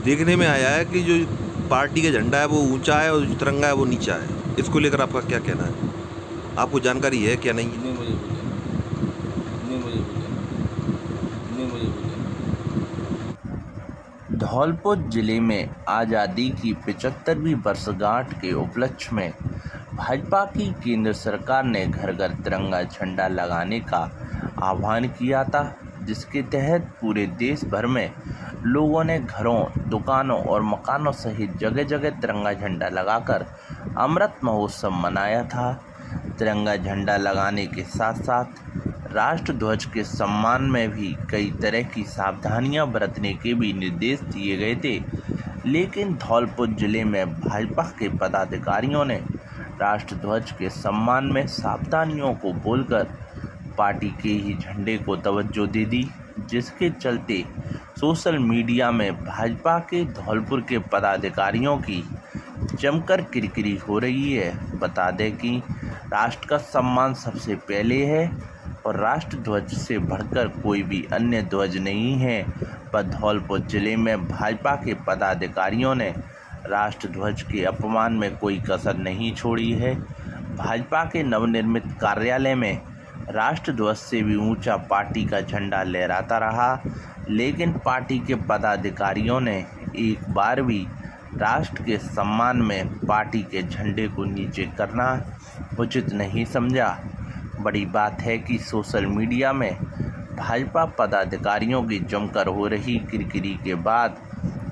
देखने में आया है कि जो पार्टी का झंडा है वो ऊंचा है और जो तिरंगा है वो नीचा है। इसको लेकर आपका क्या कहना है? आपको जानकारी है क्या नहीं है? नहीं मुझे बोले नहीं मुझे बोले नहीं मुझे बोले। धौलपुर जिले में आज़ादी की 75वीं वर्षगांठ के उपलक्ष्य में भाजपा की केंद्र सरकार ने घर घर तिरंगा झंडा लगाने का आह्वान किया था, जिसके तहत पूरे देश भर में लोगों ने घरों, दुकानों और मकानों सहित जगह जगह तिरंगा झंडा लगाकर अमृत महोत्सव मनाया था। तिरंगा झंडा लगाने के साथ साथ राष्ट्र ध्वज के सम्मान में भी कई तरह की सावधानियां बरतने के भी निर्देश दिए गए थे, लेकिन धौलपुर जिले में भाजपा के पदाधिकारियों ने राष्ट्र ध्वज के सम्मान में सावधानियों को बोलकर पार्टी के ही झंडे को तवज्जो दे दी, जिसके चलते सोशल मीडिया में भाजपा के धौलपुर के पदाधिकारियों की जमकर किरकिरी हो रही है। बता दें कि राष्ट्र का सम्मान सबसे पहले है और राष्ट्र ध्वज से बढ़कर कोई भी अन्य ध्वज नहीं है, पर धौलपुर जिले में भाजपा के पदाधिकारियों ने राष्ट्र ध्वज के अपमान में कोई कसर नहीं छोड़ी है। भाजपा के नवनिर्मित कार्यालय में राष्ट्र ध्वज से भी ऊंचा पार्टी का झंडा लहराता रहा, लेकिन पार्टी के पदाधिकारियों ने एक बार भी राष्ट्र के सम्मान में पार्टी के झंडे को नीचे करना उचित नहीं समझा। बड़ी बात है कि सोशल मीडिया में भाजपा पदाधिकारियों की जमकर हो रही किरकिरी के बाद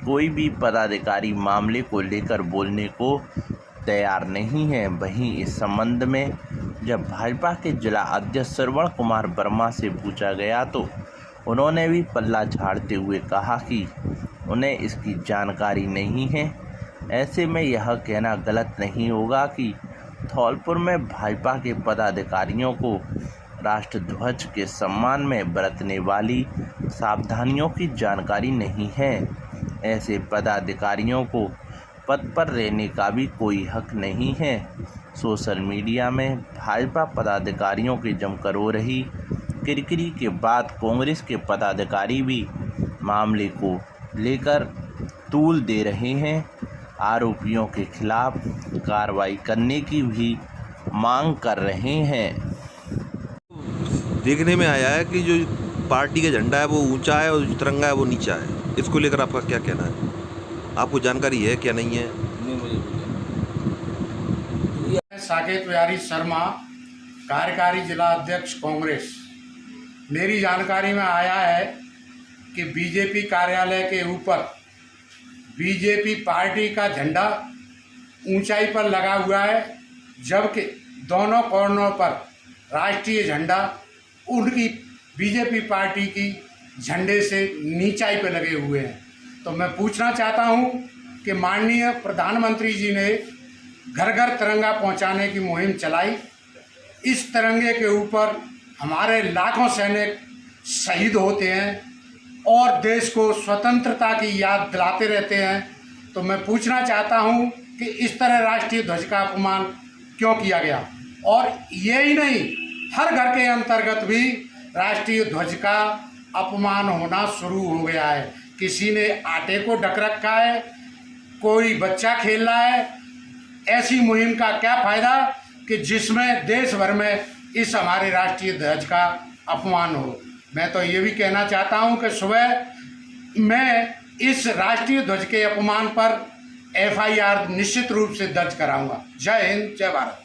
कोई भी पदाधिकारी मामले को लेकर बोलने को तैयार नहीं है। वहीं इस संबंध में जब भाजपा के जिला अध्यक्ष श्रवण कुमार वर्मा से पूछा गया तो उन्होंने भी पल्ला झाड़ते हुए कहा कि उन्हें इसकी जानकारी नहीं है। ऐसे में यह कहना गलत नहीं होगा कि धौलपुर में भाजपा के पदाधिकारियों को राष्ट्र ध्वज के सम्मान में बरतने वाली सावधानियों की जानकारी नहीं है। ऐसे पदाधिकारियों को पद पर रहने का भी कोई हक नहीं है। सोशल मीडिया में भाजपा पदाधिकारियों की जमकर हो रही किरकिरी के बाद कांग्रेस के पदाधिकारी भी मामले को लेकर तूल दे रहे हैं। आरोपियों के खिलाफ कार्रवाई करने की भी मांग कर रहे हैं। देखने में आया है कि जो पार्टी का झंडा है वो ऊंचा है और जो तिरंगा है वो नीचा है। इसको लेकर आपका क्या कहना है? आपको जानकारी है क्या नहीं है? नहीं मुझे बोले। साकेत बिहारी शर्मा, कार्यकारी जिला अध्यक्ष कांग्रेस। मेरी जानकारी में आया है कि बीजेपी कार्यालय के ऊपर बीजेपी पार्टी का झंडा ऊंचाई पर लगा हुआ है, जबकि दोनों कोनों पर राष्ट्रीय झंडा उनकी बीजेपी पार्टी की झंडे से नीचाई पर लगे हुए हैं। तो मैं पूछना चाहता हूं कि माननीय प्रधानमंत्री जी ने घर घर तिरंगा पहुंचाने की मुहिम चलाई। इस तिरंगे के ऊपर हमारे लाखों सैनिक शहीद होते हैं और देश को स्वतंत्रता की याद दिलाते रहते हैं। तो मैं पूछना चाहता हूं कि इस तरह राष्ट्रीय ध्वज का अपमान क्यों किया गया। और यही नहीं, हर घर के अंतर्गत भी राष्ट्रीय ध्वज का अपमान होना शुरू हो गया है। किसी ने आटे को ढक रखा है, कोई बच्चा खेल रहा है। ऐसी मुहिम का क्या फ़ायदा कि जिसमें देश भर में इस हमारे राष्ट्रीय ध्वज का अपमान हो। मैं तो ये भी कहना चाहता हूं कि सुबह मैं इस राष्ट्रीय ध्वज के अपमान पर FIR निश्चित रूप से दर्ज कराऊंगा। जय हिंद, जय भारत।